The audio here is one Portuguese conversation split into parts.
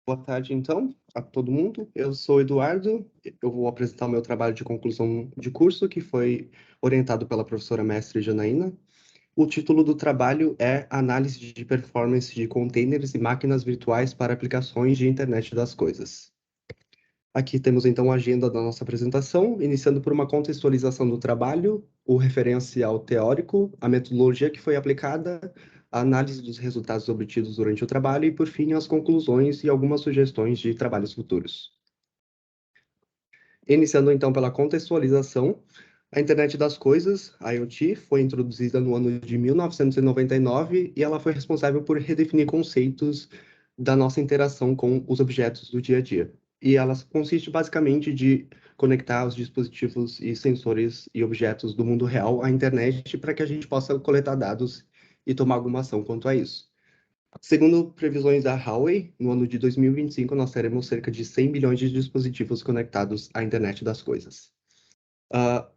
Boa tarde, então, a todo mundo. Eu sou o Eduardo. Eu vou apresentar o meu trabalho de conclusão de curso, que foi orientado pela professora mestre Janaína. O título do trabalho é Análise de Performance de Containers e Máquinas Virtuais para Aplicações de Internet das Coisas. Aqui temos, então, a agenda da nossa apresentação, iniciando por uma contextualização do trabalho, o referencial teórico, a metodologia que foi aplicada, a análise dos resultados obtidos durante o trabalho e, por fim, as conclusões e algumas sugestões de trabalhos futuros. Iniciando, então, pela contextualização, a Internet das Coisas, a IoT, foi introduzida no ano de 1999 e ela foi responsável por redefinir conceitos da nossa interação com os objetos do dia a dia. E ela consiste basicamente de conectar os dispositivos e sensores e objetos do mundo real à internet para que a gente possa coletar dados e tomar alguma ação quanto a isso. Segundo previsões da Huawei, no ano de 2025 nós teremos cerca de 100 milhões de dispositivos conectados à internet das coisas.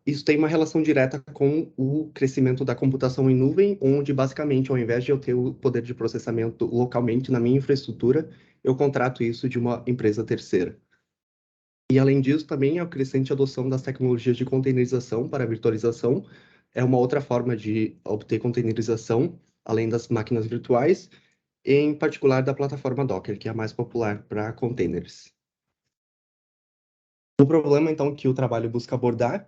Isso tem uma relação direta com o crescimento da computação em nuvem, onde basicamente, ao invés de eu ter o poder de processamento localmente na minha infraestrutura, eu contrato isso de uma empresa terceira. E além disso, também a crescente adoção das tecnologias de containerização para virtualização é uma outra forma de obter containerização, além das máquinas virtuais, em particular da plataforma Docker, que é a mais popular para containers. O problema, então, que o trabalho busca abordar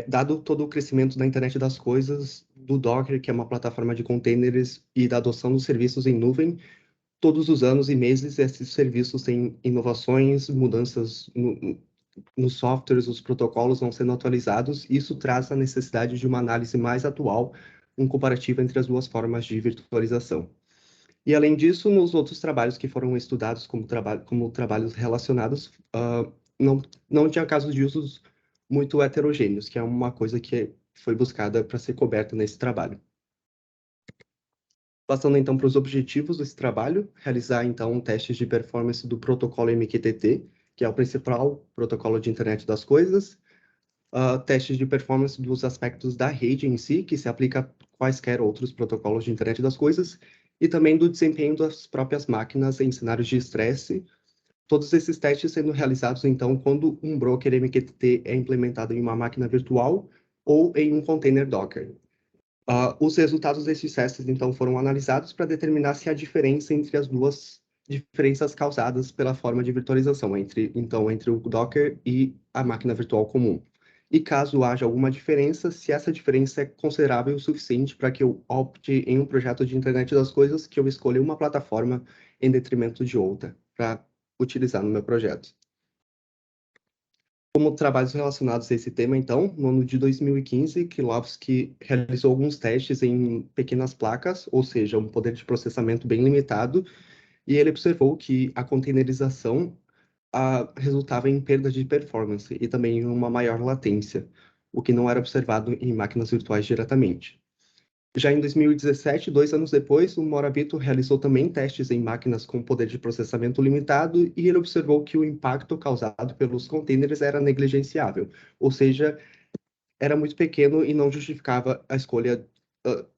dado todo o crescimento da internet das coisas, do Docker, que é uma plataforma de containers, e da adoção dos serviços em nuvem, todos os anos e meses esses serviços têm inovações, mudanças nos softwares, os protocolos vão sendo atualizados, e isso traz a necessidade de uma análise mais atual, um comparativo entre as duas formas de virtualização. E, além disso, nos outros trabalhos que foram estudados como trabalhos relacionados, não tinha casos de usos muito heterogêneos, que é uma coisa que foi buscada para ser coberta nesse trabalho. Passando, então, para os objetivos desse trabalho, realizar, então, testes de performance do protocolo MQTT, que é o principal protocolo de internet das coisas, testes de performance dos aspectos da rede em si, que se aplica a quaisquer outros protocolos de internet das coisas, e também do desempenho das próprias máquinas em cenários de estresse. Todos esses testes sendo realizados, então, quando um broker MQTT é implementado em uma máquina virtual ou em um container Docker. Os resultados desses testes, então, foram analisados para determinar se há diferença entre as duas diferenças causadas pela forma de virtualização, entre o Docker e a máquina virtual comum. E caso haja alguma diferença, se essa diferença é considerável o suficiente para que eu opte em um projeto de internet das coisas, que eu escolha uma plataforma em detrimento de outra, para utilizar no meu projeto. Como trabalhos relacionados a esse tema, então, no ano de 2015, Kilovski realizou alguns testes em pequenas placas, ou seja, um poder de processamento bem limitado, e ele observou que a containerização resultava em perda de performance e também em uma maior latência, o que não era observado em máquinas virtuais diretamente. Já em 2017, 2 anos depois, o Morabito realizou também testes em máquinas com poder de processamento limitado e ele observou que o impacto causado pelos containers era negligenciável, ou seja, era muito pequeno e não justificava a escolha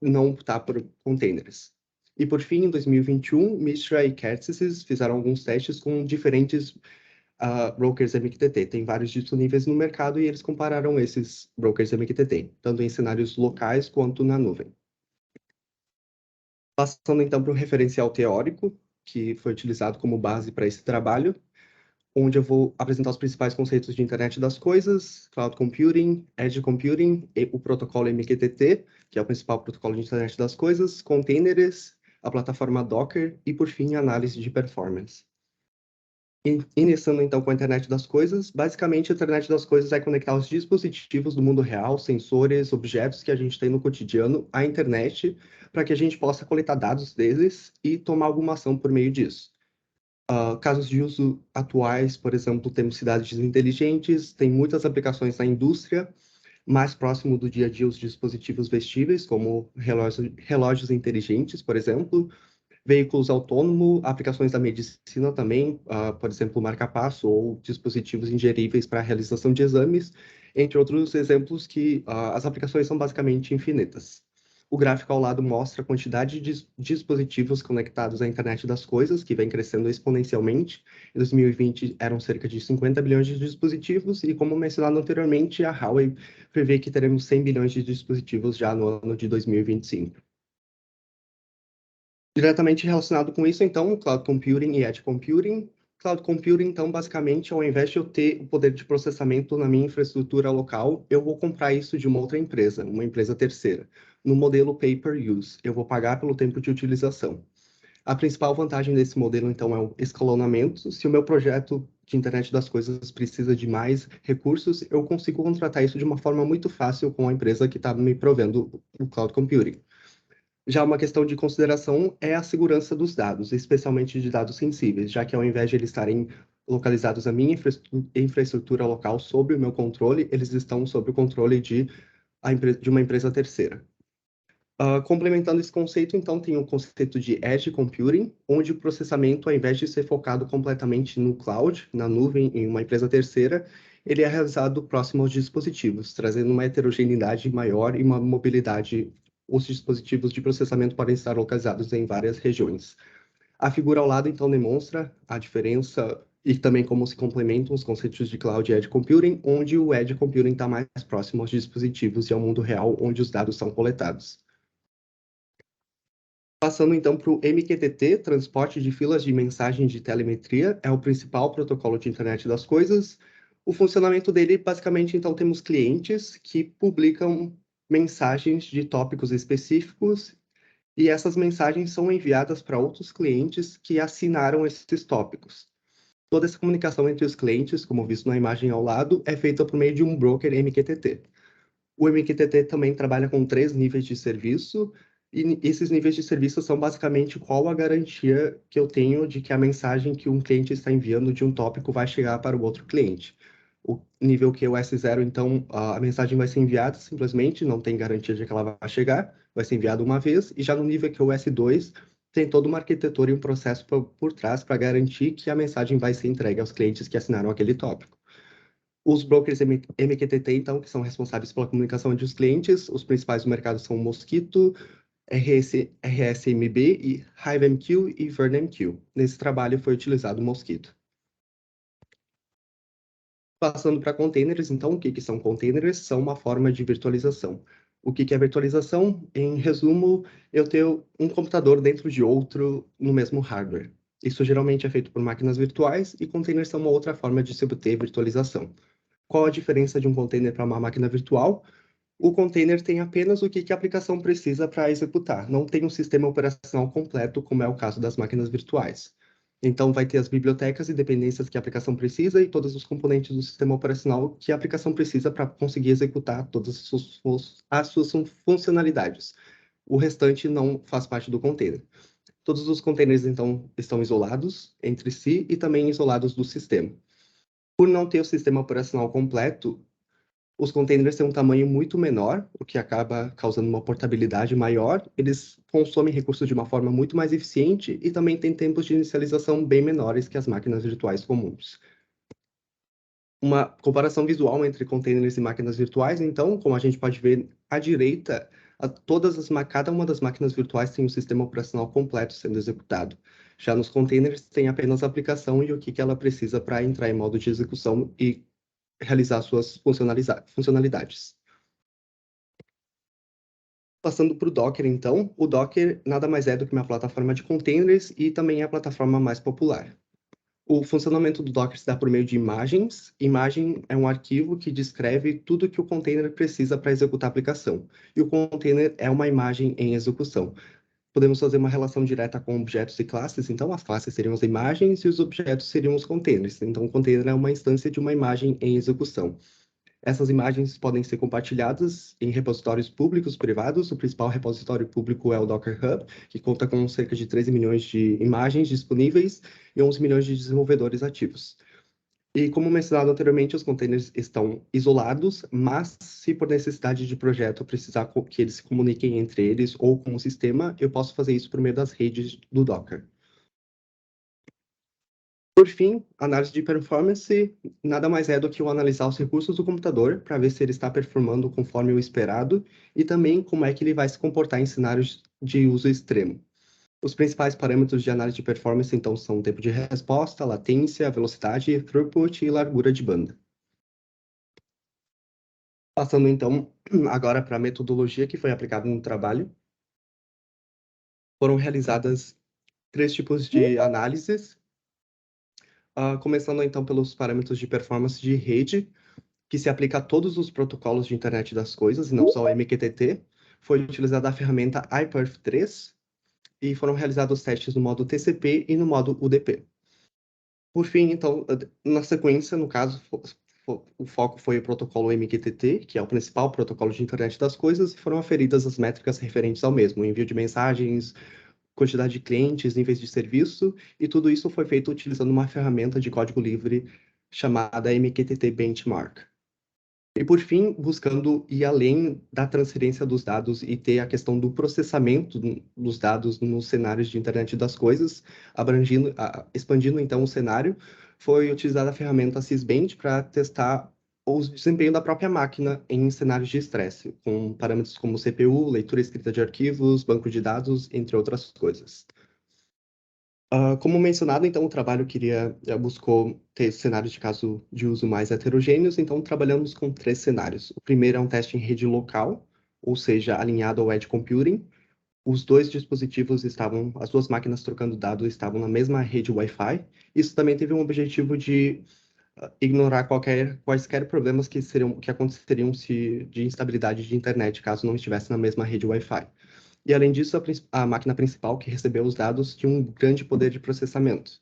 não optar por containers. E por fim, em 2021, Mishra e Katsys fizeram alguns testes com diferentes brokers MQTT. Tem vários disponíveis no mercado e eles compararam esses brokers MQTT, tanto em cenários locais quanto na nuvem. Passando então para o referencial teórico, que foi utilizado como base para esse trabalho, onde eu vou apresentar os principais conceitos de internet das coisas, cloud computing, edge computing, e o protocolo MQTT, que é o principal protocolo de internet das coisas, containers, a plataforma Docker e, por fim, análise de performance. Iniciando então com a internet das coisas, basicamente a internet das coisas é conectar os dispositivos do mundo real, sensores, objetos que a gente tem no cotidiano à internet, para que a gente possa coletar dados deles e tomar alguma ação por meio disso. Casos de uso atuais, por exemplo, temos cidades inteligentes, tem muitas aplicações na indústria, mais próximo do dia a dia os dispositivos vestíveis, como relógios inteligentes, por exemplo, veículos autônomos, aplicações da medicina também, por exemplo, marca-passo ou dispositivos ingeríveis para a realização de exames, entre outros exemplos que as aplicações são basicamente infinitas. O gráfico ao lado mostra a quantidade de dispositivos conectados à internet das coisas, que vem crescendo exponencialmente. Em 2020, eram cerca de 50 bilhões de dispositivos, e como mencionado anteriormente, a Huawei prevê que teremos 100 bilhões de dispositivos já no ano de 2025. Diretamente relacionado com isso, então, Cloud Computing e Edge Computing. Cloud Computing, então, basicamente, ao invés de eu ter o poder de processamento na minha infraestrutura local, eu vou comprar isso de uma outra empresa, uma empresa terceira, no modelo pay-per-use. Eu vou pagar pelo tempo de utilização. A principal vantagem desse modelo, então, é o escalonamento. Se o meu projeto de internet das coisas precisa de mais recursos, eu consigo contratar isso de uma forma muito fácil com a empresa que está me provendo o Cloud Computing. Já uma questão de consideração é a segurança dos dados, especialmente de dados sensíveis, já que ao invés de eles estarem localizados na minha infraestrutura local sob o meu controle, eles estão sob o controle de uma empresa terceira. Complementando esse conceito, então, tem o conceito de Edge Computing, onde o processamento, ao invés de ser focado completamente no cloud, na nuvem, em uma empresa terceira, ele é realizado próximo aos dispositivos, trazendo uma heterogeneidade maior e uma mobilidade. Os dispositivos de processamento podem estar localizados em várias regiões. A figura ao lado, então, demonstra a diferença e também como se complementam os conceitos de Cloud e Edge Computing, onde o Edge Computing está mais próximo aos dispositivos e ao mundo real, onde os dados são coletados. Passando então para o MQTT, transporte de filas de mensagem de telemetria, é o principal protocolo de internet das coisas. O funcionamento dele, basicamente, então, temos clientes que publicam mensagens de tópicos específicos e essas mensagens são enviadas para outros clientes que assinaram esses tópicos. Toda essa comunicação entre os clientes, como visto na imagem ao lado, é feita por meio de um broker MQTT. O MQTT também trabalha com 3 níveis de serviço, e esses níveis de serviço são basicamente qual a garantia que eu tenho de que a mensagem que um cliente está enviando de um tópico vai chegar para o outro cliente. O nível QoS0, então, a mensagem vai ser enviada simplesmente, não tem garantia de que ela vai chegar, vai ser enviada uma vez, e já no nível QoS2, tem toda uma arquitetura e um processo por trás para garantir que a mensagem vai ser entregue aos clientes que assinaram aquele tópico. Os brokers MQTT, então, que são responsáveis pela comunicação entre os clientes, os principais do mercado são o Mosquito, RSMB, e HiveMQ e VernMQ. Nesse trabalho foi utilizado o Mosquito. Passando para containers, então, o que são containers? São uma forma de virtualização. O que é virtualização? Em resumo, eu tenho um computador dentro de outro no mesmo hardware. Isso geralmente é feito por máquinas virtuais e containers são uma outra forma de se obter virtualização. Qual a diferença de um container para uma máquina virtual? O container tem apenas o que a aplicação precisa para executar, não tem um sistema operacional completo, como é o caso das máquinas virtuais. Então, vai ter as bibliotecas e dependências que a aplicação precisa e todos os componentes do sistema operacional que a aplicação precisa para conseguir executar todas as suas funcionalidades. O restante não faz parte do container. Todos os containers, então, estão isolados entre si e também isolados do sistema. Por não ter o sistema operacional completo, os containers têm um tamanho muito menor, o que acaba causando uma portabilidade maior. Eles consomem recursos de uma forma muito mais eficiente e também têm tempos de inicialização bem menores que as máquinas virtuais comuns. Uma comparação visual entre containers e máquinas virtuais, então, como a gente pode ver à direita, cada uma das máquinas virtuais tem um sistema operacional completo sendo executado. Já nos containers, tem apenas a aplicação e o que ela precisa para entrar em modo de execução e realizar suas funcionalidades. Passando para o Docker, então, o Docker nada mais é do que uma plataforma de containers e também é a plataforma mais popular. O funcionamento do Docker se dá por meio de imagens. Imagem é um arquivo que descreve tudo que o container precisa para executar a aplicação. E o container é uma imagem em execução. Podemos fazer uma relação direta com objetos e classes, então as classes seriam as imagens e os objetos seriam os containers. Então, o container é uma instância de uma imagem em execução. Essas imagens podem ser compartilhadas em repositórios públicos, privados. O principal repositório público é o Docker Hub, que conta com cerca de 13 milhões de imagens disponíveis e 11 milhões de desenvolvedores ativos. E como mencionado anteriormente, os containers estão isolados, mas se por necessidade de projeto eu precisar que eles se comuniquem entre eles ou com o sistema, eu posso fazer isso por meio das redes do Docker. Por fim, análise de performance nada mais é do que o analisar os recursos do computador para ver se ele está performando conforme o esperado e também como é que ele vai se comportar em cenários de uso extremo. Os principais parâmetros de análise de performance, então, são o tempo de resposta, latência, velocidade, throughput e largura de banda. Passando, então, agora para a metodologia que foi aplicada no trabalho, foram realizadas 3 tipos de análises, começando, então, pelos parâmetros de performance de rede, que se aplica a todos os protocolos de internet das coisas, e não só o MQTT. Foi utilizada a ferramenta iPerf3 e foram realizados testes no modo TCP e no modo UDP. Por fim, então, na sequência, no caso, o foco foi o protocolo MQTT, que é o principal protocolo de internet das coisas, e foram aferidas as métricas referentes ao mesmo, envio de mensagens, quantidade de clientes, níveis de serviço, e tudo isso foi feito utilizando uma ferramenta de código livre chamada MQTT Benchmark. E, por fim, buscando ir além da transferência dos dados e ter a questão do processamento dos dados nos cenários de internet das coisas, expandindo, então, o cenário, foi utilizada a ferramenta Sysbench para testar o desempenho da própria máquina em cenários de estresse, com parâmetros como CPU, leitura e escrita de arquivos, banco de dados, entre outras coisas. Como mencionado, então, o trabalho buscou ter cenários de caso de uso mais heterogêneos, então trabalhamos com 3 cenários. O primeiro é um teste em rede local, ou seja, alinhado ao edge computing. Os 2 dispositivos as 2 máquinas trocando dados estavam na mesma rede Wi-Fi. Isso também teve um objetivo de ignorar quaisquer problemas que aconteceriam de instabilidade de internet, caso não estivesse na mesma rede Wi-Fi. E, além disso, a máquina principal que recebeu os dados tinha um grande poder de processamento.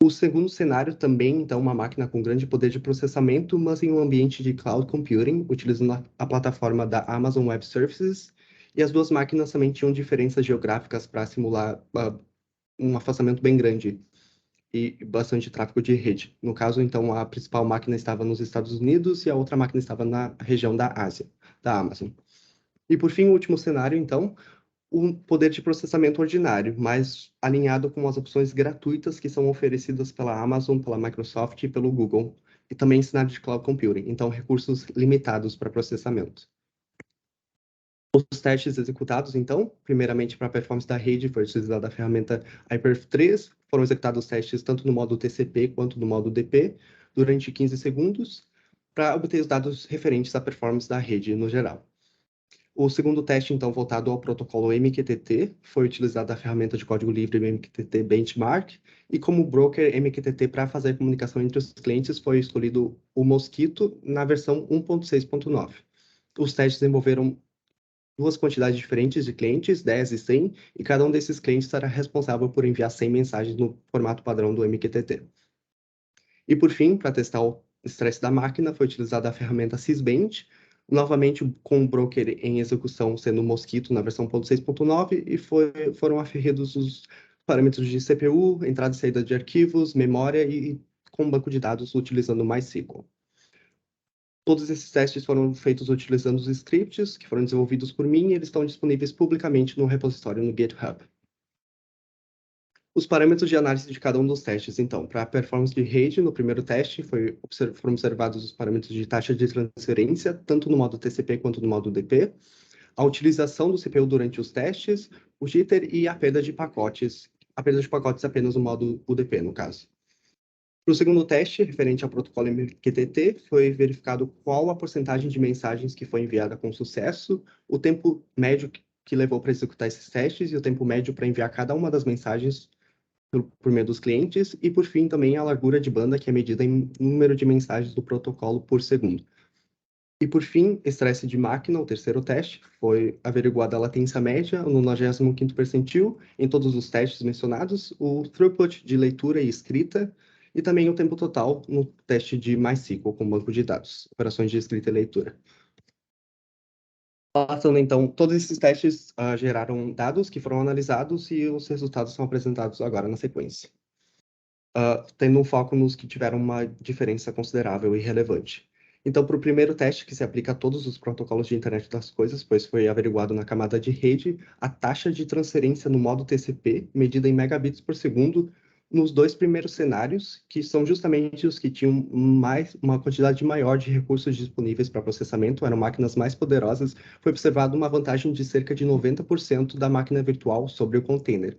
O segundo cenário também, então, uma máquina com grande poder de processamento, mas em um ambiente de cloud computing, utilizando a plataforma da Amazon Web Services, e as 2 máquinas também tinham diferenças geográficas para simular um afastamento bem grande e bastante tráfego de rede. No caso, então, a principal máquina estava nos Estados Unidos e a outra máquina estava na região da Ásia, da Amazon. E, por fim, o último cenário, então, um poder de processamento ordinário, mas alinhado com as opções gratuitas que são oferecidas pela Amazon, pela Microsoft e pelo Google, e também em cenário de cloud computing, então recursos limitados para processamento. Os testes executados, então, primeiramente para a performance da rede, foi utilizada a ferramenta Hyperf3, foram executados testes tanto no modo TCP quanto no modo UDP, durante 15 segundos, para obter os dados referentes à performance da rede no geral. O segundo teste, então, voltado ao protocolo MQTT, foi utilizada a ferramenta de código livre MQTT Benchmark, e como broker MQTT para fazer a comunicação entre os clientes foi escolhido o Mosquito na versão 1.6.9. Os testes envolveram 2 quantidades diferentes de clientes, 10 e 100, e cada um desses clientes será responsável por enviar 100 mensagens no formato padrão do MQTT. E, por fim, para testar o estresse da máquina, foi utilizada a ferramenta Sysbench, novamente com o broker em execução sendo o Mosquito na versão 1.6.9, e foram aferidos os parâmetros de CPU, entrada e saída de arquivos, memória e com banco de dados utilizando MySQL. Todos esses testes foram feitos utilizando os scripts que foram desenvolvidos por mim e eles estão disponíveis publicamente no repositório no GitHub. Os parâmetros de análise de cada um dos testes, então, para a performance de rede, no primeiro teste foram observados os parâmetros de taxa de transferência, tanto no modo TCP quanto no modo UDP, a utilização do CPU durante os testes, o jitter e a perda de pacotes apenas no modo UDP, no caso. Para o segundo teste, referente ao protocolo MQTT, foi verificado qual a porcentagem de mensagens que foi enviada com sucesso, o tempo médio que levou para executar esses testes e o tempo médio para enviar cada uma das mensagens por meio dos clientes, e, por fim, também a largura de banda, que é medida em número de mensagens do protocolo por segundo. E, por fim, estresse de máquina, o terceiro teste, foi averiguada a latência média no 95º percentil em todos os testes mencionados, o throughput de leitura e escrita, e também o tempo total no teste de MySQL com banco de dados, operações de escrita e leitura. Passando, então, todos esses testes geraram dados que foram analisados e os resultados são apresentados agora na sequência. Tendo um foco nos que tiveram uma diferença considerável e relevante. Então, para o primeiro teste, que se aplica a todos os protocolos de internet das coisas, pois foi averiguado na camada de rede, a taxa de transferência no modo TCP, medida em megabits por segundo, nos dois primeiros cenários, que são justamente os que tinham uma quantidade maior de recursos disponíveis para processamento, eram máquinas mais poderosas, foi observada uma vantagem de cerca de 90% da máquina virtual sobre o container,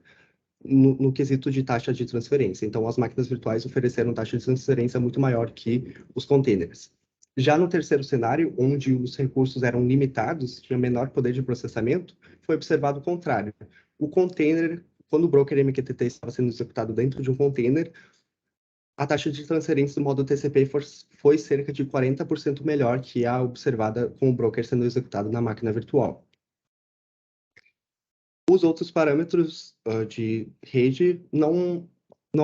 no quesito de taxa de transferência. Então, as máquinas virtuais ofereceram taxa de transferência muito maior que os containers. Já no terceiro cenário, onde os recursos eram limitados, tinha menor poder de processamento, foi observado o contrário. O container, quando o broker MQTT estava sendo executado dentro de um container, a taxa de transferência do modo TCP foi cerca de 40% melhor que a observada com o broker sendo executado na máquina virtual. Os outros parâmetros de rede não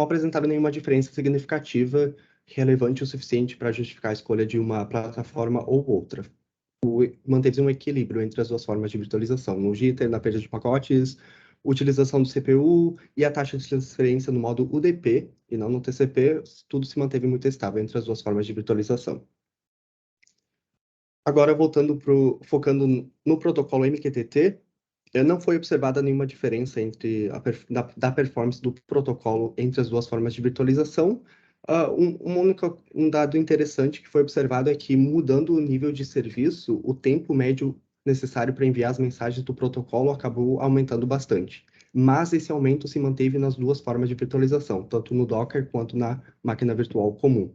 apresentaram nenhuma diferença significativa relevante o suficiente para justificar a escolha de uma plataforma ou outra. Manteve um equilíbrio entre as duas formas de virtualização, no jitter, na perda de pacotes, utilização do CPU e a taxa de transferência no modo UDP e não no TCP, tudo se manteve muito estável entre as duas formas de virtualização. Agora, focando no protocolo MQTT, não foi observada nenhuma diferença da performance do protocolo entre as duas formas de virtualização. Um dado interessante que foi observado é que, mudando o nível de serviço, o tempo médio necessário para enviar as mensagens do protocolo acabou aumentando bastante. Mas esse aumento se manteve nas duas formas de virtualização, tanto no Docker quanto na máquina virtual comum.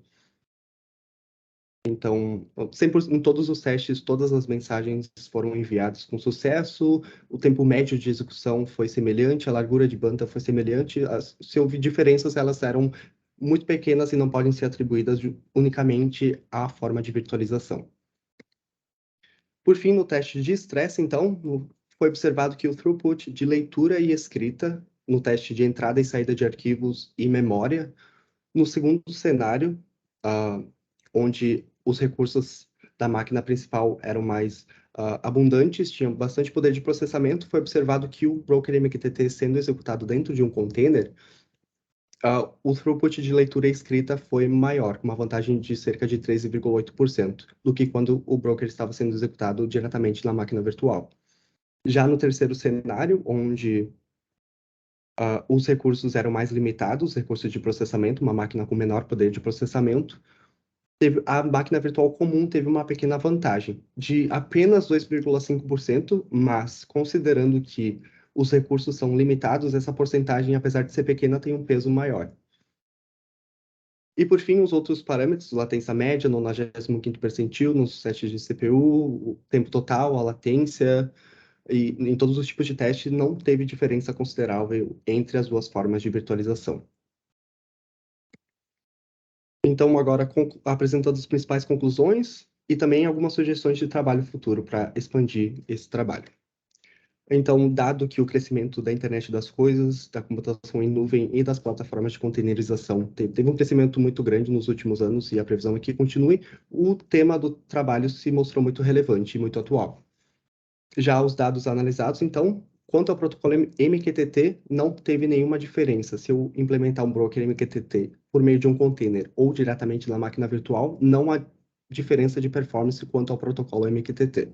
Então, 100%, em todos os testes, todas as mensagens foram enviadas com sucesso, o tempo médio de execução foi semelhante, a largura de banda foi semelhante. Se houve diferenças, elas eram muito pequenas e não podem ser atribuídas unicamente à forma de virtualização. Por fim, no teste de estresse, então, foi observado que o throughput de leitura e escrita, no teste de entrada e saída de arquivos e memória, no segundo cenário, onde os recursos da máquina principal eram mais abundantes, tinham bastante poder de processamento, foi observado que o broker MQTT sendo executado dentro de um container, o throughput de leitura e escrita foi maior, com uma vantagem de cerca de 13,8%, do que quando o broker estava sendo executado diretamente na máquina virtual. Já no terceiro cenário, onde os recursos eram mais limitados, recursos de processamento, uma máquina com menor poder de processamento, a máquina virtual comum teve uma pequena vantagem de apenas 2,5%, mas considerando que os recursos são limitados, essa porcentagem, apesar de ser pequena, tem um peso maior. E, por fim, os outros parâmetros, latência média, 95º percentil, nos testes de CPU, o tempo total, a latência, e em todos os tipos de teste, não teve diferença considerável entre as duas formas de virtualização. Então, agora apresentando as principais conclusões e também algumas sugestões de trabalho futuro para expandir esse trabalho. Então, dado que o crescimento da internet das coisas, da computação em nuvem e das plataformas de containerização teve um crescimento muito grande nos últimos anos e a previsão é que continue, o tema do trabalho se mostrou muito relevante e muito atual. Já os dados analisados, então, quanto ao protocolo MQTT, não teve nenhuma diferença. Se eu implementar um broker MQTT por meio de um container ou diretamente na máquina virtual, não há diferença de performance quanto ao protocolo MQTT.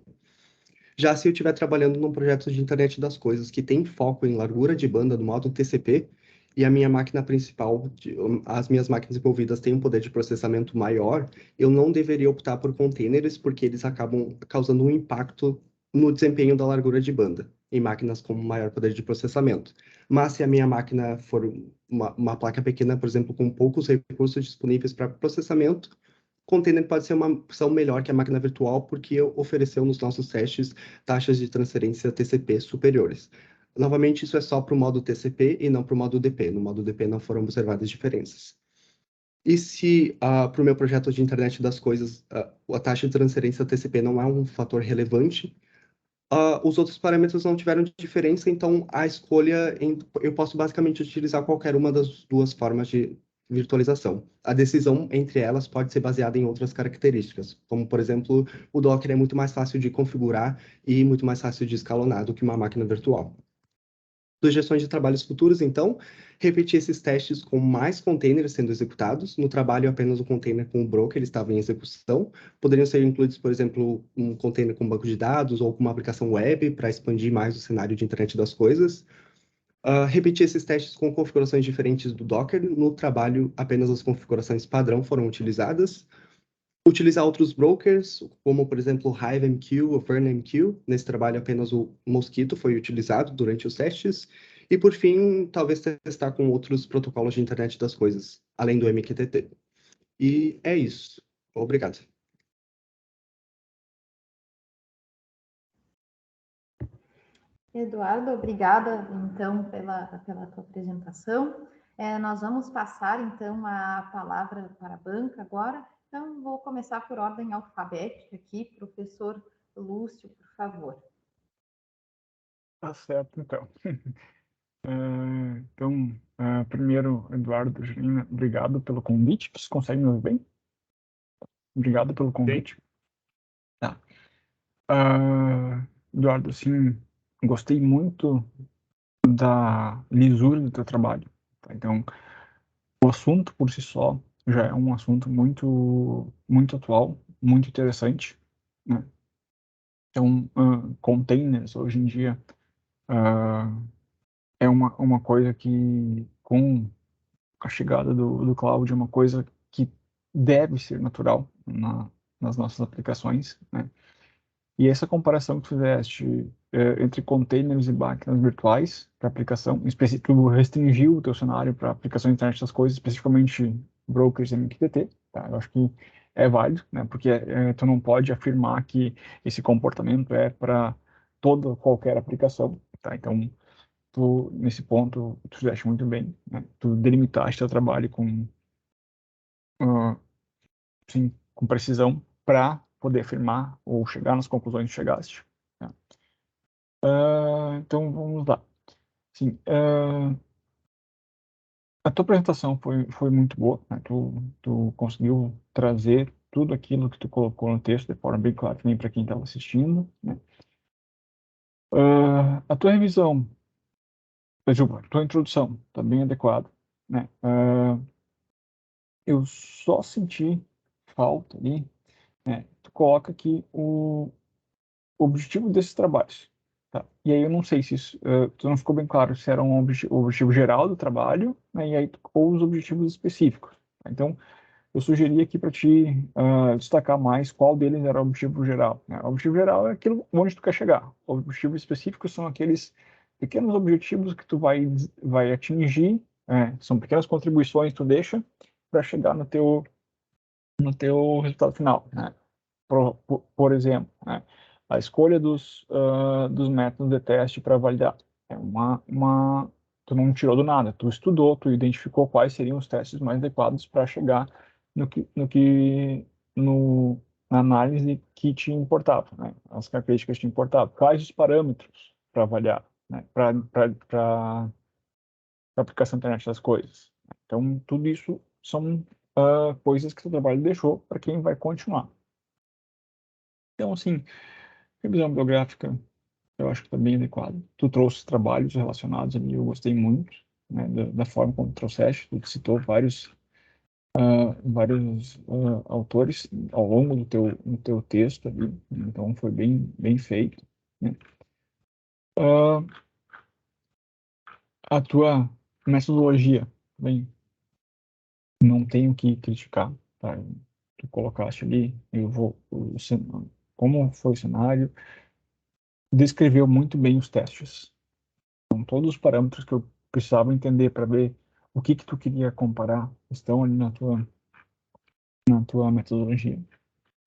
Já se eu estiver trabalhando num projeto de internet das coisas que tem foco em largura de banda do modo TCP, e a minha máquina principal, as minhas máquinas envolvidas têm um poder de processamento maior, eu não deveria optar por containers, porque eles acabam causando um impacto no desempenho da largura de banda, em máquinas com maior poder de processamento. Mas se a minha máquina for uma placa pequena, por exemplo, com poucos recursos disponíveis para processamento, container pode ser uma opção melhor que a máquina virtual, porque ofereceu nos nossos testes taxas de transferência TCP superiores. Novamente, isso é só para o modo TCP e não para o modo UDP. No modo UDP não foram observadas diferenças. E se para o meu projeto de internet das coisas a taxa de transferência TCP não é um fator relevante, os outros parâmetros não tiveram diferença, então a escolha, eu posso basicamente utilizar qualquer uma das duas formas de virtualização. A decisão entre elas pode ser baseada em outras características, como, por exemplo, o Docker é muito mais fácil de configurar e muito mais fácil de escalonar do que uma máquina virtual. Sugestões de trabalhos futuros, então, repetir esses testes com mais containers sendo executados. No trabalho, apenas o container com o broker estava em execução. Poderiam ser incluídos, por exemplo, um container com banco de dados ou com uma aplicação web para expandir mais o cenário de internet das coisas. Repetir esses testes com configurações diferentes do Docker. No trabalho, apenas as configurações padrão foram utilizadas. Utilizar outros brokers, como, por exemplo, o HiveMQ ou FernMQ. Nesse trabalho, apenas o Mosquito foi utilizado durante os testes. E, por fim, talvez testar com outros protocolos de internet das coisas, além do MQTT. E é isso. Obrigado. Eduardo, obrigada, então, pela tua apresentação. Nós vamos passar, então, a palavra para a banca agora. Então, vou começar por ordem alfabética aqui. Professor Lúcio, por favor. Tá certo, então. Primeiro, Eduardo, Angelina, obrigado pelo convite. Vocês conseguem me ouvir bem? Obrigado pelo convite. Tá. Eduardo, assim, gostei muito da lisura do teu trabalho. Tá? Então, o assunto por si só já é um assunto muito, muito atual, muito interessante, né? Então, containers, hoje em dia, é uma coisa que, com a chegada do cloud, é uma coisa que deve ser natural nas nossas aplicações, né? E essa comparação que tu fizeste entre containers e máquinas virtuais para aplicação, tu restringiu o teu cenário para aplicações de internet das coisas, especificamente brokers e MQTT, tá? Eu acho que é válido, né? Porque tu não pode afirmar que esse comportamento é para toda qualquer aplicação, tá? Então, tu, nesse ponto, tu fizeste muito bem, né? Tu delimitaste teu trabalho uh, com precisão para poder afirmar ou chegar nas conclusões que chegaste, né? Então, vamos lá. Sim, a tua apresentação foi muito boa, né? Tu conseguiu trazer tudo aquilo que tu colocou no texto de forma bem clara também para quem estava assistindo, né? A tua revisão, desculpa, a tua introdução está bem adequada, né? Eu só senti falta ali, né? Tu coloca aqui o objetivo desses trabalhos, tá? E aí eu não sei se isso, tu não ficou bem claro se era um objetivo geral do trabalho, né? E aí, ou os objetivos específicos, tá? Então, eu sugeri aqui para ti destacar mais qual deles era o objetivo geral, né? O objetivo geral é aquilo onde tu quer chegar. Os objetivos específicos são aqueles pequenos objetivos que tu vai atingir, são pequenas contribuições que tu deixa para chegar no teu resultado final, né? Por exemplo, né? A escolha dos métodos de teste para validar é tu não tirou do nada, tu estudou, tu identificou quais seriam os testes mais adequados para chegar na análise que te importava, né? As características que te importavam, quais os parâmetros para avaliar, né? Para aplicação da internet das coisas. Então, tudo isso são coisas que o trabalho deixou para quem vai continuar. Então, assim, revisão bibliográfica, eu acho que está bem adequado. Tu trouxe trabalhos relacionados ali, eu gostei muito, né, da forma como tu trouxeste. Tu citou vários autores ao longo do teu texto ali, então foi bem, bem feito, né? A tua metodologia, bem, não tenho que criticar, tá? Tu colocaste ali, como foi o cenário, descreveu muito bem os testes. Então, todos os parâmetros que eu precisava entender para ver o que tu queria comparar estão ali na tua metodologia,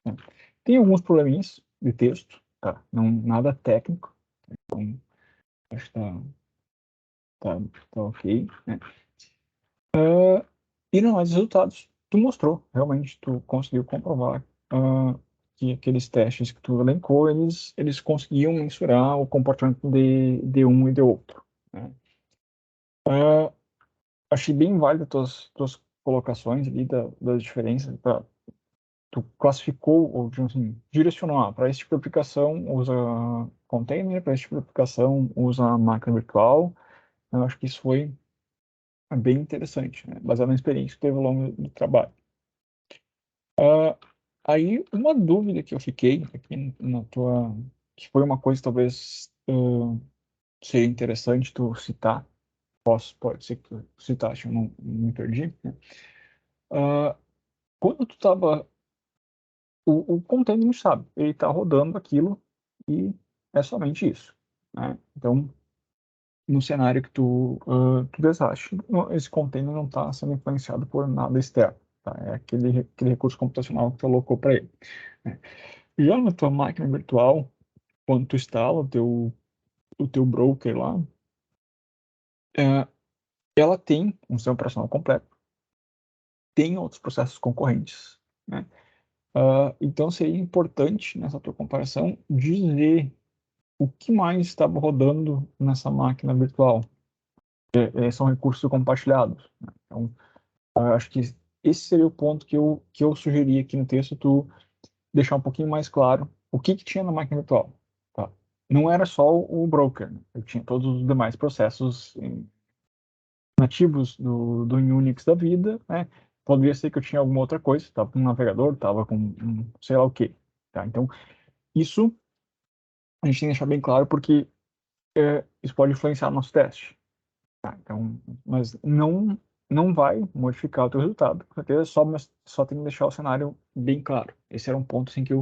né? Tem alguns probleminhas de texto, tá? Não, nada técnico, então acho que tá ok, né? E não, os resultados, tu mostrou, realmente, tu conseguiu comprovar que aqueles testes que tu elencou, eles conseguiam mensurar o comportamento de um e de outro, né? Achei bem válido tuas colocações ali das diferenças. Tu classificou, ou digamos assim, direcionou, para esse tipo de aplicação usa container, para esse tipo de aplicação usa máquina virtual. Eu acho que isso foi bem interessante, né? Baseado na experiência que teve ao longo do trabalho. Aí, uma dúvida que eu fiquei aqui que foi uma coisa que talvez seria interessante tu citar, pode ser que tu citaste, eu não me perdi, né? Quando tu estava, o container não sabe, ele está rodando aquilo e é somente isso, né? Então, no cenário que tu desejaste, esse container não está sendo influenciado por nada externo, tá? É aquele recurso computacional que tu alocou para ele, né? Já na tua máquina virtual, quando tu instala o teu broker lá, é, ela tem um sistema operacional completo, tem outros processos concorrentes, né? Então seria importante nessa tua comparação dizer o que mais estava rodando nessa máquina virtual. São recursos compartilhados, né? Então, acho que esse seria o ponto que eu sugeri aqui no texto, tu deixar um pouquinho mais claro o que tinha na máquina virtual. Tá? Não era só o broker, né? Eu tinha todos os demais processos nativos do Unix da vida, né? Poderia ser que eu tinha alguma outra coisa, estava com um navegador, estava com sei lá o quê. Tá? Então, isso a gente tem que deixar bem claro porque isso pode influenciar no nosso teste. Tá? Então, mas não vai modificar o teu resultado, com certeza, só tem que deixar o cenário bem claro. Esse era um ponto assim, que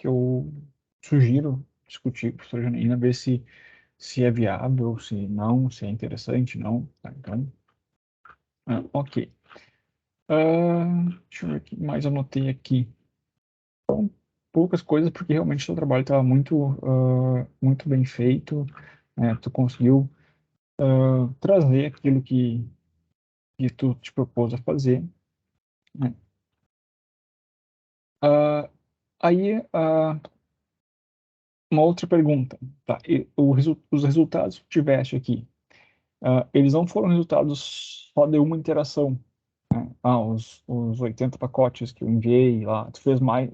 eu sugiro discutir com o professor Janaína, ver se é viável, se não, se é interessante, não. Tá? Então, ok. Deixa eu ver o que mais anotei aqui. Poucas coisas, porque realmente o seu trabalho estava muito bem feito, né? Tu conseguiu trazer aquilo que tu te propôs a fazer, né? Aí, uma outra pergunta, tá? Os resultados que tiveste aqui, eles não foram resultados só de uma interação, né? Os 80 pacotes que eu enviei lá, tu fez mais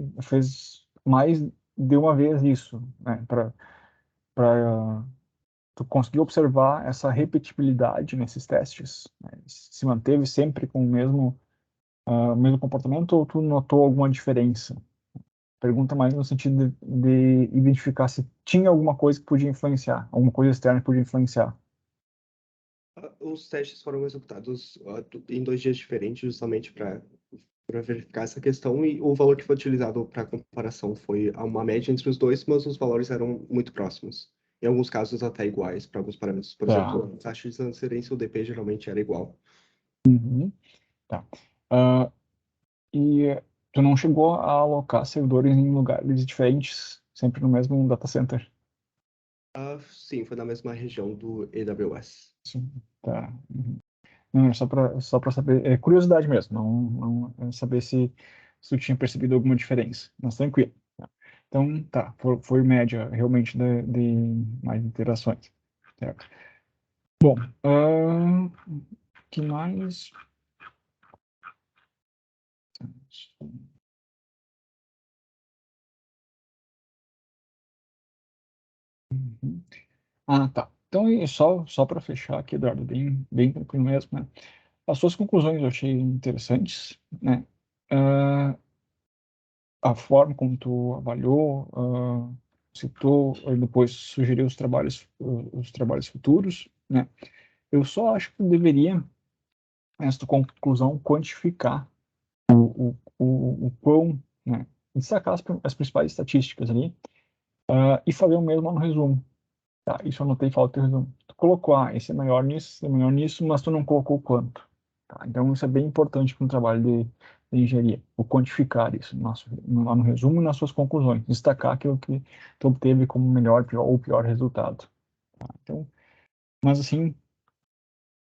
de uma vez isso, né? Para tu conseguir observar essa repetibilidade nesses testes, né? Se manteve sempre com o mesmo comportamento ou tu notou alguma diferença? Pergunta mais no sentido de identificar se tinha alguma coisa que podia influenciar, alguma coisa externa que podia influenciar. Os testes foram executados em 2 dias diferentes, justamente para verificar essa questão, e o valor que foi utilizado para comparação foi uma média entre os dois, mas os valores eram muito próximos. Em alguns casos, até iguais para alguns parâmetros. Por Tá. exemplo, a taxa de transferência, o DP geralmente era igual. Uhum. Tá. E tu não chegou a alocar servidores em lugares diferentes, sempre no mesmo data center? Sim, foi na mesma região do AWS. Sim. Tá. Uhum. Não, é só para saber, é curiosidade mesmo, não é saber se tu tinha percebido alguma diferença, mas tranquilo. Tá. Então, tá, foi média realmente de mais interações. Certo. Bom, que mais? Uhum. Tá. Então, e só para fechar aqui, Eduardo, bem tranquilo mesmo, né? As suas conclusões eu achei interessantes, né? Ah, a forma como tu avaliou, citou, e depois sugeriu os trabalhos futuros, né? Eu só acho que deveria, nessa conclusão, quantificar o quão, né? Destacar as principais estatísticas ali, e fazer o mesmo no resumo. Tá, isso eu anotei falta de resumo. Tu colocou, esse é maior nisso, esse é maior nisso, mas tu não colocou o quanto. Tá? Então isso é bem importante para um trabalho de engenharia, o quantificar isso lá no resumo e nas suas conclusões, destacar aquilo que tu obteve como melhor, pior ou pior resultado. Tá? Então, mas assim,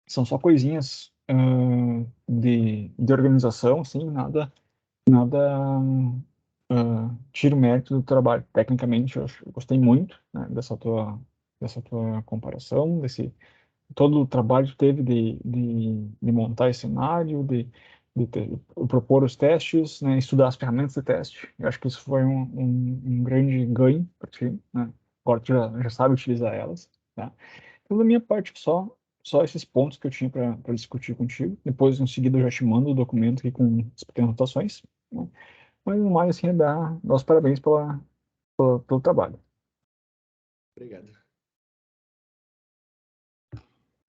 são só coisinhas de organização, assim, nada tira o mérito do trabalho. Tecnicamente, eu gostei muito, né, dessa tua comparação, todo o trabalho que teve de montar esse cenário, de propor os testes, né, estudar as ferramentas de teste. Eu acho que isso foi um grande ganho para ti, né? Agora tu já sabe utilizar elas, tá? Então, da minha parte, só esses pontos que eu tinha para discutir contigo. Depois, em seguida, eu já te mando o documento aqui com as pequenas anotações, né? Mas, no mais, assim, é dar os parabéns pelo trabalho. Obrigado.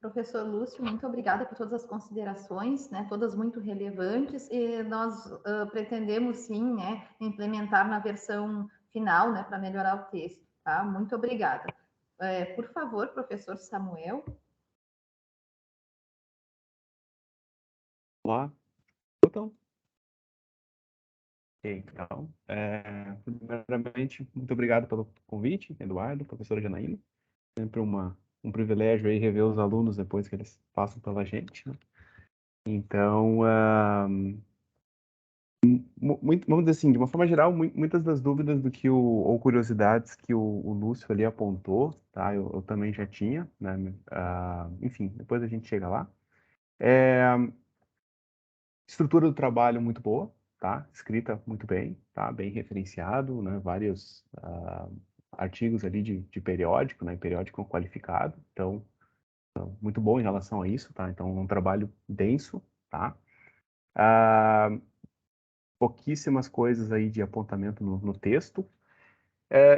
Professor Lúcio, muito obrigada por todas as considerações, né, todas muito relevantes, e nós pretendemos, sim, né, implementar na versão final, né, para melhorar o texto, tá? Muito obrigada. Por favor, professor Samuel. Olá, então. Então, primeiramente, muito obrigado pelo convite, Eduardo, professora Janaína. Sempre um privilégio aí rever os alunos depois que eles passam pela gente, né? Então, vamos dizer assim, de uma forma geral, muitas das dúvidas ou curiosidades que o Lúcio ali apontou, tá? Eu também já tinha, né? Enfim, depois a gente chega lá. Estrutura do trabalho muito boa, tá? Escrita muito bem, tá? Bem referenciado, né? Vários artigos ali de periódico, né? Periódico qualificado, então muito bom em relação a isso, tá? Então um trabalho denso, tá? Pouquíssimas coisas aí de apontamento no texto.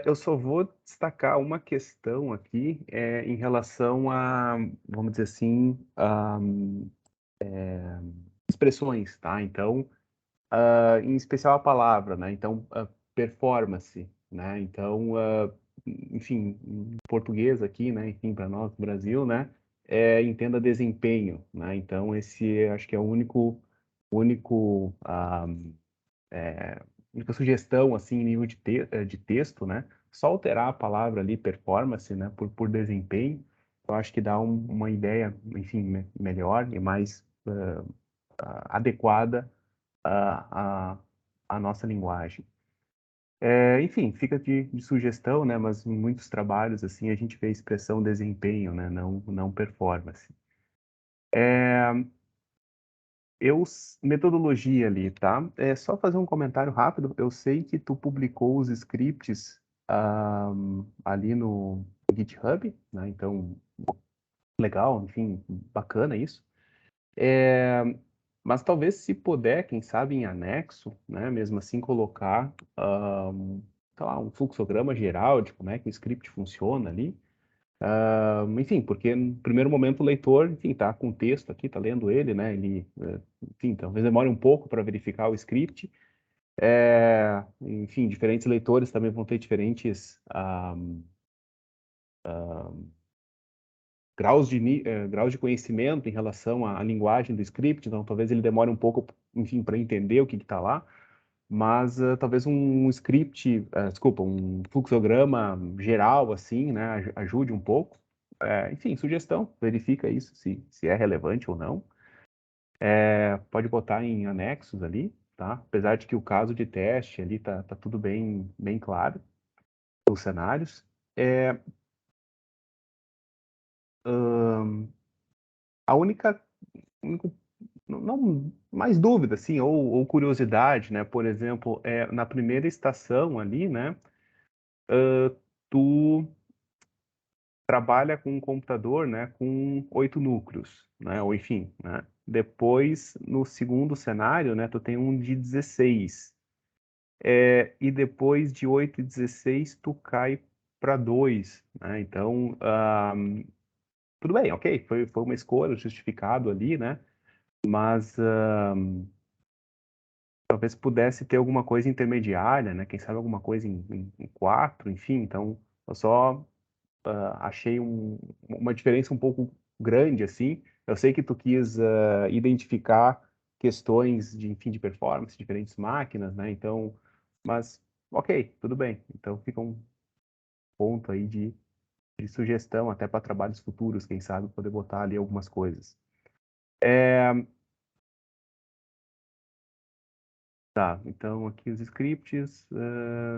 Eu só vou destacar uma questão aqui em relação a, vamos dizer assim, expressões, tá? Então, em especial a palavra, né? Então, performance, né? Então, enfim, em português aqui, né? Enfim, para nós no Brasil, né? Entenda desempenho, né? Então, esse acho que é o único única sugestão, assim, em nível de texto, né? Só alterar a palavra ali, performance, né? Por desempenho, eu acho que dá uma ideia, enfim, melhor e mais adequada a nossa linguagem. Enfim, fica de sugestão, né? Mas em muitos trabalhos assim a gente vê a expressão desempenho, né? Não performance. Metodologia ali, tá? É só fazer um comentário rápido. Eu sei que tu publicou os scripts ali no GitHub, né? Então, legal, enfim, bacana isso. Mas talvez se puder, quem sabe em anexo, né, mesmo assim colocar sei lá, um fluxograma geral de como é que o script funciona ali. Enfim, porque no primeiro momento o leitor, enfim, está com o texto aqui, está lendo ele, né, enfim, talvez demore um pouco para verificar o script. Enfim, diferentes leitores também vão ter diferentes graus de conhecimento em relação à linguagem do script, então talvez ele demore um pouco, enfim, para entender o que está lá, mas talvez um script, desculpa, um fluxograma geral, assim, né, ajude um pouco. Enfim, sugestão, verifica isso, se é relevante ou não. Pode botar em anexos ali, tá? Apesar de que o caso de teste ali tá tudo bem claro, os cenários. A único, não mais dúvida, assim, ou curiosidade, né? Por exemplo, na primeira estação ali, né? Tu trabalha com um computador, né? Com 8 núcleos, né? Ou enfim, né? Depois, no segundo cenário, né? Tu tem um de 16. E depois de 8 e 16, tu cai para 2, né? Então, tudo bem, ok, foi uma escolha, justificado ali, né? Mas talvez pudesse ter alguma coisa intermediária, né? Quem sabe alguma coisa em 4, enfim. Então, eu só achei uma diferença um pouco grande, assim. Eu sei que tu quis identificar questões de, enfim, de performance, diferentes máquinas, né? Então, mas, ok, tudo bem. Então, fica um ponto aí de sugestão até para trabalhos futuros, quem sabe, poder botar ali algumas coisas. Tá, então aqui os scripts,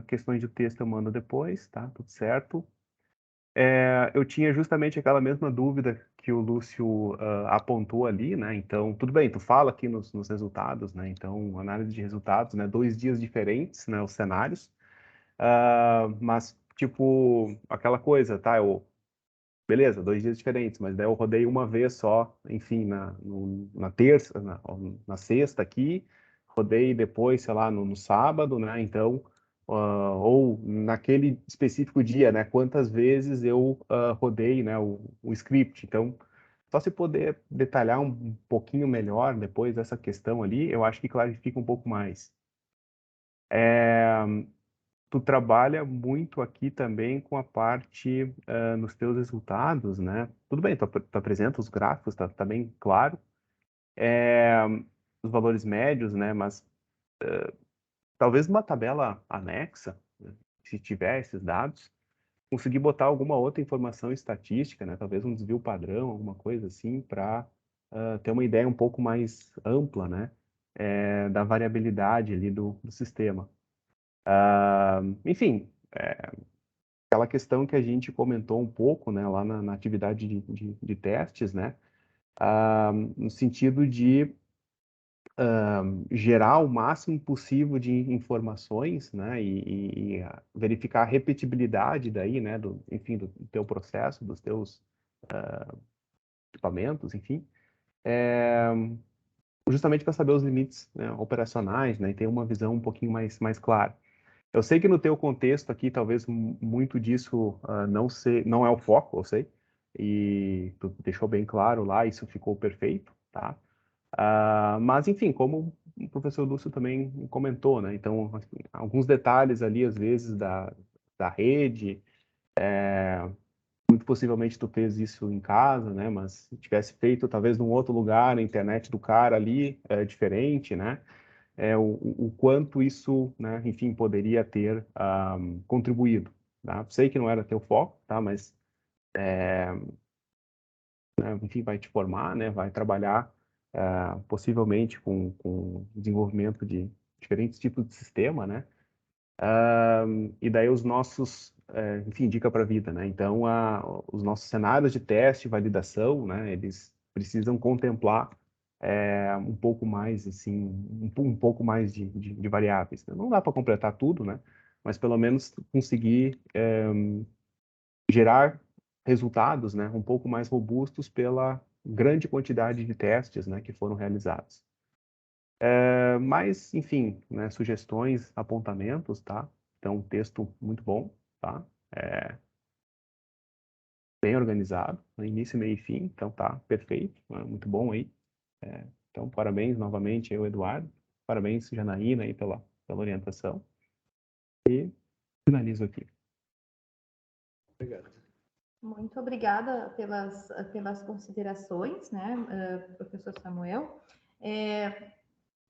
questões de texto eu mando depois, tá? Tudo certo. Eu tinha justamente aquela mesma dúvida que o Lúcio apontou ali, né? Então, tudo bem, tu fala aqui nos resultados, né? Então, análise de resultados, né? 2 dias diferentes, né? Os cenários. Mas, tipo, aquela coisa, tá? Beleza, 2 dias diferentes, mas daí eu rodei uma vez só, enfim, na terça, na sexta aqui, rodei depois, sei lá, no sábado, né? Então, ou naquele específico dia, né? Quantas vezes eu rodei, né? O script. Então, só se poder detalhar um pouquinho melhor depois essa questão ali, eu acho que clarifica um pouco mais. Tu trabalha muito aqui também com a parte nos teus resultados, né? Tudo bem, tu apresenta os gráficos, tá bem claro, os valores médios, né? Mas talvez numa tabela anexa, né, se tiver esses dados, conseguir botar alguma outra informação estatística, né? Talvez um desvio padrão, alguma coisa assim, para ter uma ideia um pouco mais ampla, né? Da variabilidade ali do sistema. Enfim, aquela questão que a gente comentou um pouco, né, lá na atividade de testes, né, no sentido de gerar o máximo possível de informações, né, e verificar a repetibilidade daí, né, enfim, do teu processo, dos teus equipamentos, enfim, justamente para saber os limites, né, operacionais, né, e ter uma visão um pouquinho mais clara. Eu sei que no teu contexto aqui, talvez muito disso não é o foco, eu sei, e tu deixou bem claro lá, isso ficou perfeito, tá? Mas, enfim, como o professor Lúcio também comentou, né? Então, assim, alguns detalhes ali, às vezes, da rede, muito possivelmente tu fez isso em casa, né? Mas se tivesse feito, talvez, num outro lugar, na internet do cara ali, é diferente, né? O quanto isso, né, enfim, poderia ter contribuído. Tá? Sei que não era teu foco, tá? Mas, né, enfim, vai te formar, né? Vai trabalhar possivelmente com desenvolvimento de diferentes tipos de sistema, né? E daí os nossos, enfim, dica para a vida, né? Então, os nossos cenários de teste, validação, né? Eles precisam contemplar um pouco mais, assim, um pouco mais de variáveis, né? Não dá para completar tudo, né? Mas pelo menos conseguir gerar resultados, né? Um pouco mais robustos pela grande quantidade de testes, né? Que foram realizados. Mas, enfim, né? Sugestões, apontamentos, tá? Então, um texto muito bom, tá? Bem organizado, né? Início, meio e fim, então tá perfeito, né? Muito bom aí. Então, parabéns novamente, eu, Eduardo. Parabéns, Janaína, aí pela orientação. E finalizo aqui. Obrigado. Muito obrigada pelas considerações, né, professor Samuel.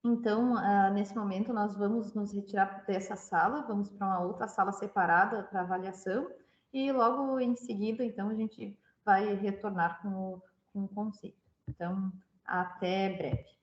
Então, nesse momento, nós vamos nos retirar dessa sala, vamos para uma outra sala separada para avaliação, e logo em seguida, então, a gente vai retornar com o conceito. Então, até breve.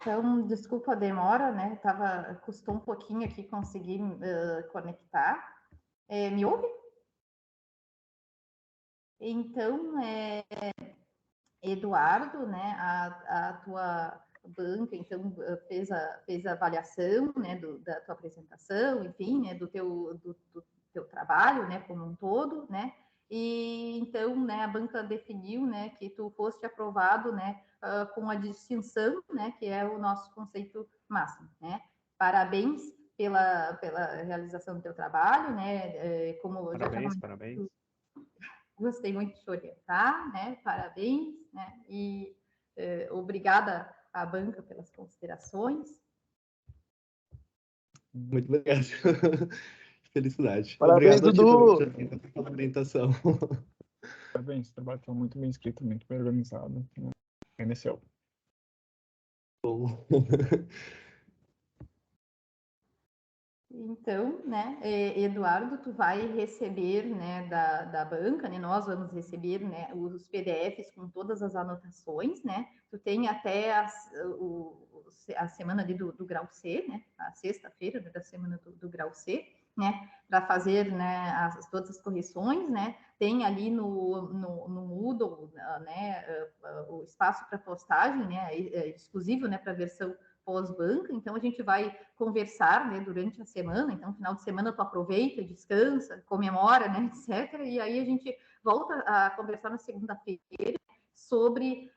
Então, desculpa a demora, né? Custou um pouquinho aqui conseguir conectar. Me ouve? Então, Eduardo, né? A tua banca, então, fez a avaliação, né? Da tua apresentação, enfim, né? Do teu trabalho, né? Como um todo, né? E então, né? A banca definiu, né? Que tu foste aprovado, né? Com a distinção, né, que é o nosso conceito máximo, né? Parabéns pela realização do teu trabalho, né? Como Parabéns. Gostei muito de te orientar, né? Parabéns, né? E obrigada à banca pelas considerações. Muito obrigado. Felicidade. Parabéns, Obrigado a ti Dudu! também pela orientação. Parabéns, o trabalho está muito bem escrito, muito bem organizado. Né? Inicial. Bom. Então, né, Eduardo, tu vai receber, né, da banca, né, nós vamos receber, né, os PDFs com todas as anotações, né, tu tem até a semana ali do grau C, né, a sexta-feira da semana do grau C, né, para fazer, né, todas as correções, né, tem ali no Moodle, né, o espaço para postagem, né, exclusivo, né, para a versão pós-banca, então a gente vai conversar, né, durante a semana, então final de semana tu aproveita, descansa, comemora, né, etc, e aí a gente volta a conversar na segunda-feira sobre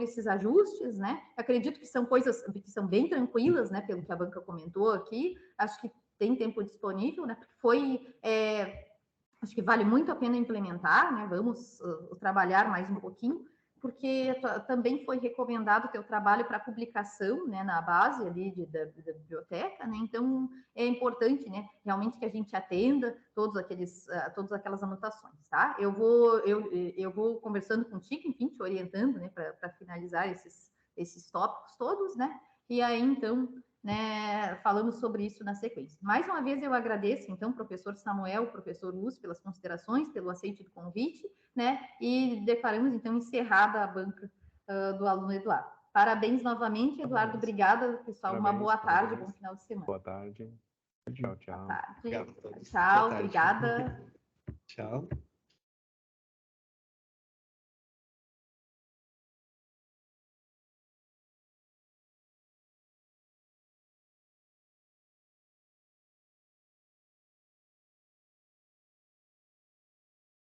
esses ajustes, né, acredito que são coisas que são bem tranquilas, né, pelo que a banca comentou aqui, acho que tem tempo disponível, né, porque acho que vale muito a pena implementar, né, vamos trabalhar mais um pouquinho, porque também foi recomendado o teu trabalho para publicação, né, na base ali da biblioteca, né, então é importante, né, realmente que a gente atenda todas aquelas anotações, tá? Eu vou conversando contigo, enfim, te orientando, né, para finalizar esses tópicos todos, né, e aí, então, né, falamos sobre isso na sequência. Mais uma vez eu agradeço, então, professor Samuel, professor Lúcio, pelas considerações, pelo aceite do convite, né, e declaramos, então, encerrada a banca do aluno Eduardo. Parabéns novamente, Eduardo, obrigada, pessoal, uma boa tarde, bom final de semana. Boa tarde. Tchau, tchau. Boa tarde. Obrigado a todos. Tchau, Boa tarde. obrigada. Tchau.